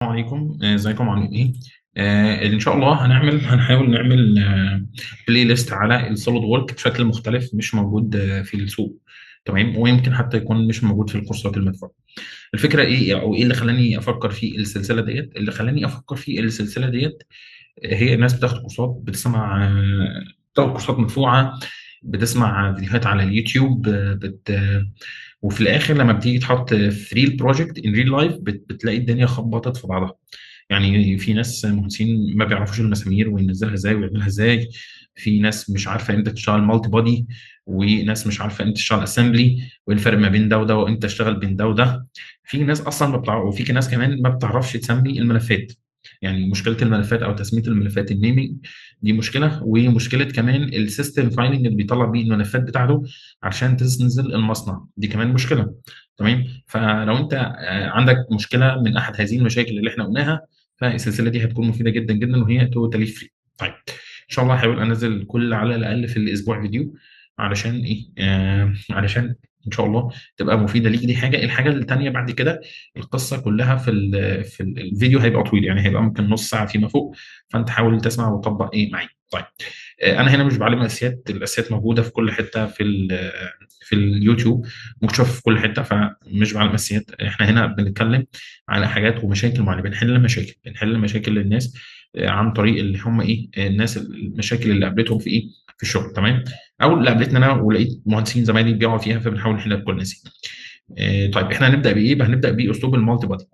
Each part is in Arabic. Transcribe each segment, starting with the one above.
السلام عليكم، ازيكم عاملين ايه؟ ان شاء الله هنحاول نعمل بلاي ليست على السوليد وورك بشكل مختلف مش موجود في السوق. تمام، ويمكن حتى يكون مش موجود في الكورسات المدفوعه. الفكره ايه او ايه اللي خلاني افكر في السلسله ديت؟ اللي خلاني افكر في السلسله ديت هي الناس بتاخد كورسات، بتسمع بتاخد كورسات مدفوعه، بتسمع فيديوهات على اليوتيوب، وفي الاخر لما بتيجي تحط في ريل بروجكت ان ريل لايف بتلاقي الدنيا خبطت في بعضها. يعني في ناس مهندسين ما بيعرفوش المسامير وينزلها ازاي ويعملها ازاي، في ناس مش عارفه امتى تشتغل مالتي بودي، وناس مش عارفه امتى تشتغل اسمبلي، وايه الفرق ما بين ده وده وامتى تشتغل بين ده وده. في ناس اصلا ما بتعرف، وفي ناس كمان ما بتعرفش تسمي الملفات. يعني مشكله الملفات او تسميه الملفات، النيمينج، دي مشكله. ومشكله كمان السيستم فايلنج اللي بيطلع بيه الملفات بتاعته عشان تنزل المصنع، دي كمان مشكله. تمام، فلو انت عندك مشكله من احد هذه المشاكل اللي احنا قلناها، فالسلسله دي هتكون مفيده جدا جدا، وهي توتالي فري. طيب، ان شاء الله هحاول انزل كل على الاقل في الاسبوع فيديو. علشان ايه؟ علشان ان شاء الله تبقى مفيده ليك. دي حاجه. الحاجه الثانيه بعد كده، القصه كلها في الفيديو هيبقى طويل، يعني هيبقى ممكن نص ساعه فيما فوق، فانت حاول تسمع وتطبق ايه معايا. طيب، انا هنا مش بعلم اساسيات، الاساسيات موجوده في كل حته في اليوتيوب، مكشوف في كل حته، فمش بعلم اساسيات. احنا هنا بنتكلم على حاجات ومشاكل معينه، بنحل مشاكل للناس عن طريق اللي هم ايه، الناس المشاكل اللي قابلتهم في ايه، في الشغل. تمام، او اللي قابلتنا انا ولقيت مهندسين زمايلي بيقعوا فيها، فبنحاول نحلها بكل الناس. طيب، احنا هنبدا بايه بقى؟ هنبدا باسلوب المالتي بادي.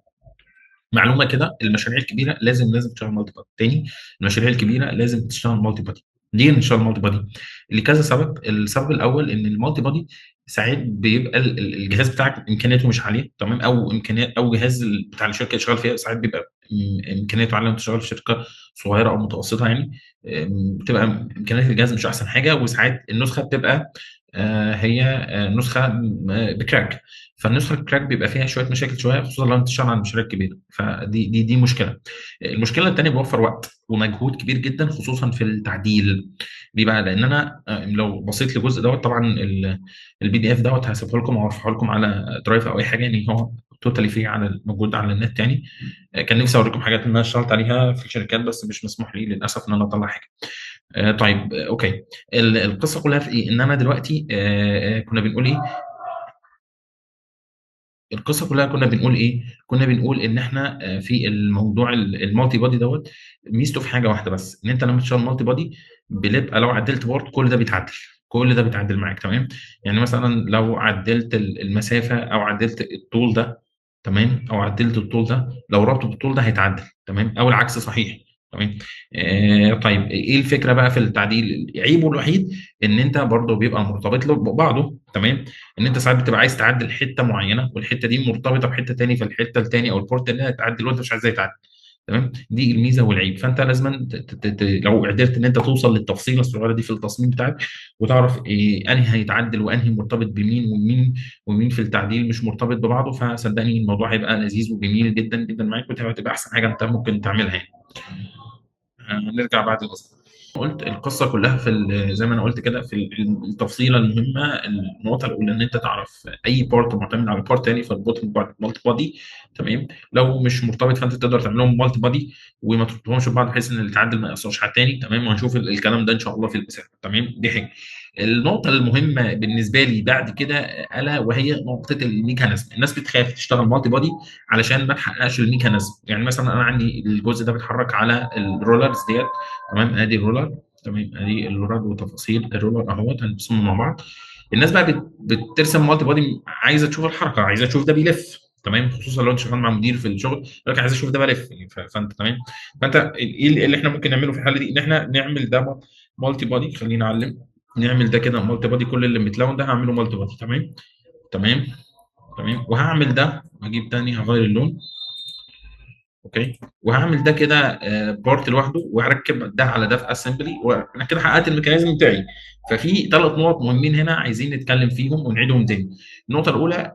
معلومه كده، المشاريع الكبيره لازم تشتغل مالتي بادي. تاني، المشاريع الكبيره لازم تشتغل مالتي بادي. ليه نشتغل مالتي بادي؟ لكذا سبب. السبب الاول ان المالتي بادي ساعات بيبقى الجهاز بتاعك امكانياته مش عاليه، تمام، او امكانيات او جهاز بتاع الشركه اللي شغال فيها ساعات بيبقى امكانياته عاليه، وانت شغال في شركه صغيره او متوسطه يعني. بتبقى امكانيات الجهاز مش احسن حاجه، وساعات النسخه بتبقى هي نسخه بكراك. فالنسخه الكراك بيبقى فيها شويه مشاكل شويه، خصوصا لو انت بتشتغل على مشاريع كبيره، فدي مشكله. المشكله الثانيه، بيوفر وقت ومجهود كبير جدا، خصوصا في التعديل. ليه بقى؟ لان انا لو بصيت للجزء دوت، طبعا البي دي اف دوت هسيبه لكم او ارفعه لكم على درايف او اي حاجه، يعني هو توتالي فري، على موجود على النت يعني. كان نفسي اوريكم حاجات ان انا اشتغلت عليها في الشركات، بس مش مسموح لي للاسف ان انا اطلع حاجه. طيب، اوكي. القصه كلها في ايه؟ ان انا دلوقتي كنا بنقول ايه؟ القصه كلها كنا بنقول ايه؟ كنا بنقول ان احنا في الموضوع المالتي بادي دوت، ميزته في حاجه واحده بس، ان انت لما تشتغل مالتي بادي بيبقى لو عدلت بورد كل ده بيتعدل، كل ده بيتعدل معاك. تمام، يعني مثلا لو عدلت المسافه او عدلت الطول ده، تمام، او عدلت الطول ده، لو ربطه بالطول ده هيتعدل، تمام، او العكس صحيح. تمام. طيب، ايه الفكره بقى في التعديل؟ عيبه الوحيد ان انت برضه بيبقى مرتبط له ببعضه. تمام، ان انت ساعات بتبقى عايز تعدل حته معينه، والحته دي مرتبطه بحته تاني، فالحته التاني او البورت اللي هتعدل وانت مش عايزها يتعدل. تمام، دي الميزه والعيب. فانت لازم لو قدرت ان انت توصل للتفصيله الصغيره دي في التصميم بتاعك، وتعرف إيه انهي هيتعدل وانهي مرتبط بمين ومين في التعديل مش مرتبط ببعضه، فصدقني الموضوع هيبقى لذيذ وجميل جدا جدا معاك، وتبقى احسن حاجه انت ممكن تعملها يعني. نرجع بعد الإصابة. قلت القصه كلها زي ما انا قلت كده، في التفصيله المهمه. النقطه الاولى ان انت تعرف اي بارت معتمد على بارت تاني، فالبوت مالتي بادي. تمام، لو مش مرتبط فانت تقدر تعملهم مالتي بادي، وما تحطهمش ببعض بحيث ان اللي يتعدل ما ياثرش على التاني. تمام، وهنشوف الكلام ده ان شاء الله في المثال. تمام، دي حاجه. النقطه المهمه بالنسبه لي بعد كده، الا وهي نقطه الميكانيزم. الناس بتخاف تشتغل مالتي بادي علشان ما تحققش الميكانيزم. يعني مثلا انا عندي الجزء ده بيتحرك على الرولرز ديت. تمام، ادي الرولر. تمام، ادي الرولر وتفاصيل الرولر اهوت هنرسمهم مع بعض. الناس بقى بترسم مالتي بودي، عايزه تشوف الحركه، عايزه تشوف ده بيلف. تمام، خصوصا لو انت شغال مع مدير في الشغل يقول لك عايز اشوف ده بلف يعني. فانت تمام. فانت ايه اللي احنا ممكن نعمله في الحاله دي؟ ان احنا نعمل ده مالتي بودي. خلينا اعلم، نعمل ده كده مالتي بودي. كل اللي متلون ده هعمله مالتي بودي. تمام. تمام. تمام، وهعمل ده، هجيب تاني هغير اللون. اوكي، وهعمل ده كده بارت لوحده، وهركب ده على ده في اسمبلي، وانا كده حققت الميكانيزم بتاعي. ففي ثلاث نقط مهمين هنا عايزين نتكلم فيهم ونعيدهم تاني. النقطه الاولى،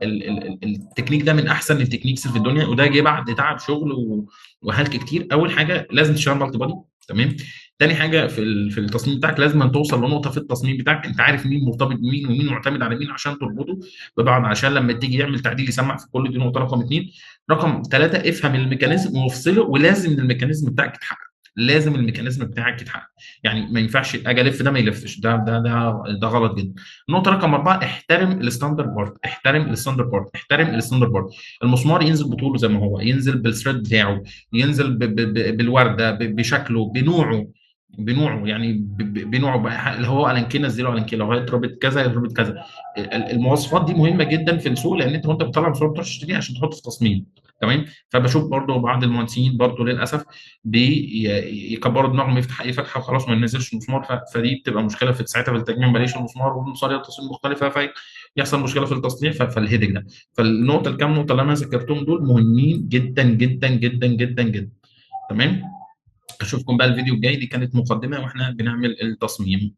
التكنيك ده من احسن التكنيكس في الدنيا، وده جه بعد تعب شغل وهلك كتير. اول حاجه لازم تشتغل مالتي بادي. تمام. تاني حاجه، في التصميم بتاعك لازم أن توصل لنقطه في التصميم بتاعك انت عارف مين مرتبط بمين ومين معتمد على مين عشان تربطه ببعض، عشان لما تيجي يعمل تعديل يسمع في كل. دي نقطه رقم اثنين. رقم ثلاثة، افهم الميكانيزم وافصله، ولازم الميكانيزم بتاعك يتحقق. لازم الميكانيزم بتاعك يتحقق. يعني ما ينفعش اجي الف ده ما يلفش، ده غلط جدا. النقطه رقم اربعه، احترم الستاندرد بارت. احترم الستاندرد بارت. احترم الستاندرد بارت. المسمار ينزل بطوله زي ما هو، ينزل بالثريد بتاعه، ينزل بالورده، بشكله، بنوعه يعني بنوعه بقى، اللي هو الانكي نزله الانكي، لو هيضرب كذا يضرب كذا. المواصفات دي مهمه جدا في السوق، لان انت وانت بتطلع مصور بتروح تشتريه عشان تحط في تصميم. تمام. فبشوف برضو بعض المهندسين برضو للاسف بيكبروا دماغهم، يفتح اي فتحه وخلاص ما ينزلش مسمار، فدي بتبقى مشكله في ساعتها في التجميع، ما بلاقيش المسمار، والمسار تصميم مختلفه، فيحصل مشكله في التصنيع، فالهيدج ده. فالنقطه الكام نقطه اللي انا ذكرتهم دول مهمين جدا جدا جدا جدا جدا. تمام. اشوفكم بقى الفيديو الجاي. دي كانت مقدمه واحنا بنعمل التصميم.